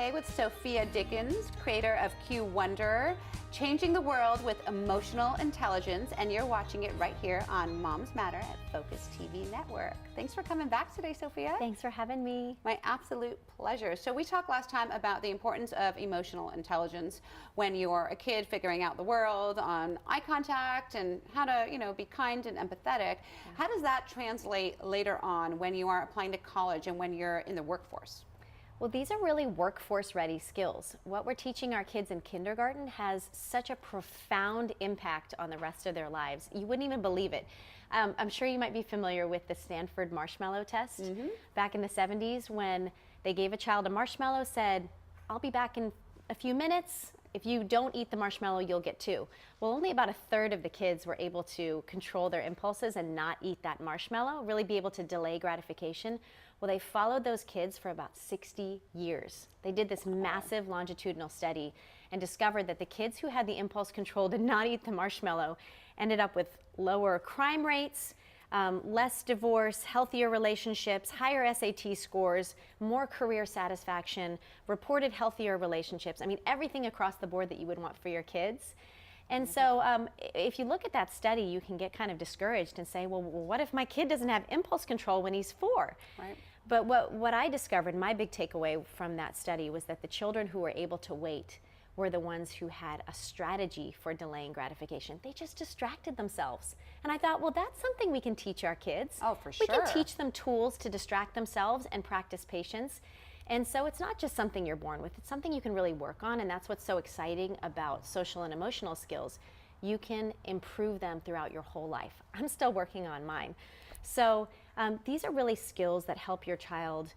today with Sophia Dickens, creator of Q Wonder, changing the world with emotional intelligence, and you're watching it right here on Moms Matter at Focus TV Network. Thanks for coming back today, Sophia. Thanks for having me. My absolute pleasure. So we talked last time about the importance of emotional intelligence when you're a kid figuring out the world, on eye contact and how to, be kind and empathetic. Yeah. How does that translate later on when you are applying to college and when you're in the workforce? Well, these are really workforce-ready skills. What we're teaching our kids in kindergarten has such a profound impact on the rest of their lives. You wouldn't even believe it. I'm sure you might be familiar with the Stanford marshmallow test. Back in the 70s, when they gave a child a marshmallow, said, "I'll be back in a few minutes. If you don't eat the marshmallow, you'll get 2. Well, only about a third of the kids were able to control their impulses and not eat that marshmallow, really be able to delay gratification. Well, they followed those kids for about 60 years. They did this massive longitudinal study and discovered that the kids who had the impulse control to not eat the marshmallow ended up with lower crime rates, less divorce, healthier relationships, higher SAT scores, more career satisfaction, reported healthier relationships. I mean, everything across the board that you would want for your kids. And so if you look at that study, you can get kind of discouraged and say, well, what if my kid doesn't have impulse control when he's 4? Right. But what I discovered, my big takeaway from that study, was that the children who were able to wait were the ones who had a strategy for delaying gratification. They just distracted themselves. And I thought, well, that's something we can teach our kids. Oh, for sure. We can teach them tools to distract themselves and practice patience. And so it's not just something you're born with, it's something you can really work on, and that's what's so exciting about social and emotional skills. You can improve them throughout your whole life. I'm still working on mine. So these are really skills that help your child,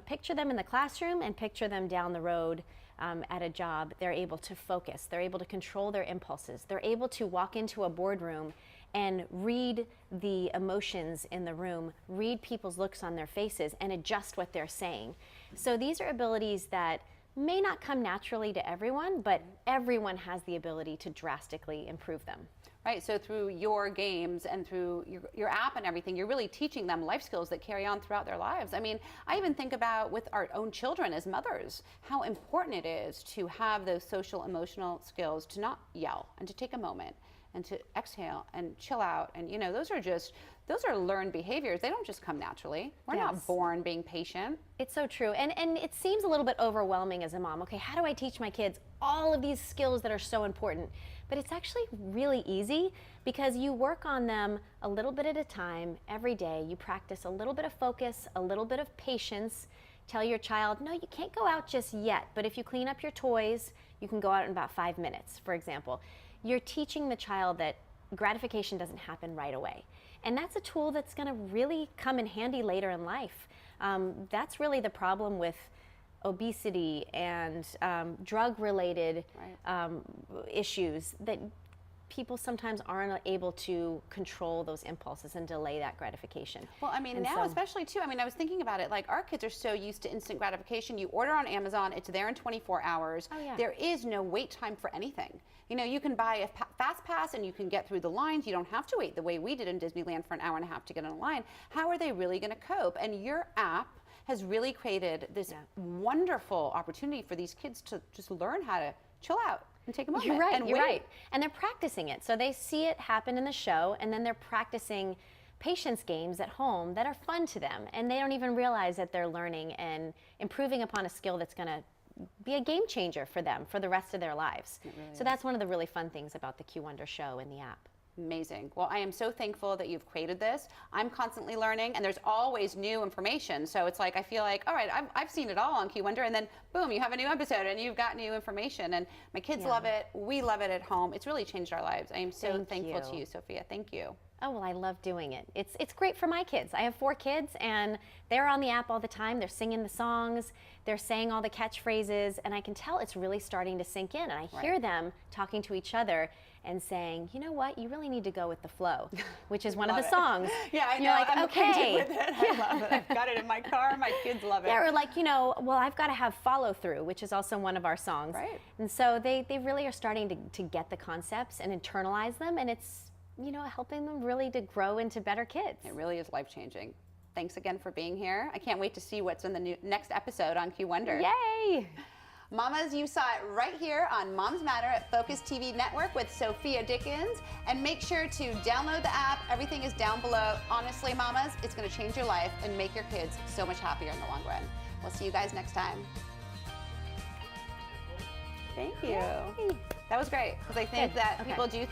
picture them in the classroom and picture them down the road at a job. They're able to focus, they're able to control their impulses, they're able to walk into a boardroom and read the emotions in the room, read people's looks on their faces, and adjust what they're saying. So these are abilities that may not come naturally to everyone, but everyone has the ability to drastically improve them. Right, so through your games and through your app and everything, you're really teaching them life skills that carry on throughout their lives. I mean, I even think about with our own children as mothers, how important it is to have those social emotional skills, to not yell and to take a moment and to exhale and chill out. And those are learned behaviors. They don't just come naturally. We're not born being patient. It's so true. And it seems a little bit overwhelming as a mom. Okay, how do I teach my kids all of these skills that are so important? But it's actually really easy because you work on them a little bit at a time every day. You practice a little bit of focus, a little bit of patience. Tell your child, no, you can't go out just yet, but if you clean up your toys, you can go out in about 5 minutes, for example. You're teaching the child that gratification doesn't happen right away. And that's a tool that's going to really come in handy later in life. That's really the problem with obesity and drug-related issues, that people sometimes aren't able to control those impulses and delay that gratification. Well, I mean, and now especially too, I was thinking about it, like our kids are so used to instant gratification. You order on Amazon, it's there in 24 hours. Oh, yeah. There is no wait time for anything. You can buy a fast pass and you can get through the lines. You don't have to wait the way we did in Disneyland for an hour and a half to get in a line. How are they really going to cope? And your app has really created this wonderful opportunity for these kids to just learn how to chill out and take a moment. You're right, and you're right. And they're practicing it. So they see it happen in the show, and then they're practicing patience games at home that are fun to them. And they don't even realize that they're learning and improving upon a skill that's going to be a game changer for them for the rest of their lives. So that's one of the really fun things about the Q Wonder show and the app. Amazing. Well, I am so thankful that you've created this. I'm constantly learning, and there's always new information. So it's like, I feel like, all right, I've seen it all on Q Wonder, and then boom, you have a new episode and you've got new information. And my kids love it. We love it at home. It's really changed our lives. I am so thankful to you, Sophia. Thank you. Oh, well, I love doing it. It's great for my kids. I have 4 kids, and they're on the app all the time. They're singing the songs. They're saying all the catchphrases, and I can tell it's really starting to sink in. And I hear them talking to each other and saying, you know what, you really need to go with the flow, which is one of the songs. Yeah, I know. You're like, I'm okay. with it. I love it. I've got it in my car. My kids love it. Yeah, or like, well, I've got to have follow through, which is also one of our songs. Right. And so they really are starting to get the concepts and internalize them, and it's helping them really to grow into better kids. It really is life-changing. Thanks again for being here. I can't wait to see what's in the next episode on Q Wonder. Yay! Mamas, you saw it right here on Moms Matter at Focus TV Network with Sophia Dickens. And make sure to download the app. Everything is down below. Honestly, mamas, it's going to change your life and make your kids so much happier in the long run. We'll see you guys next time. Thank you. Yay. That was great, because I think that people do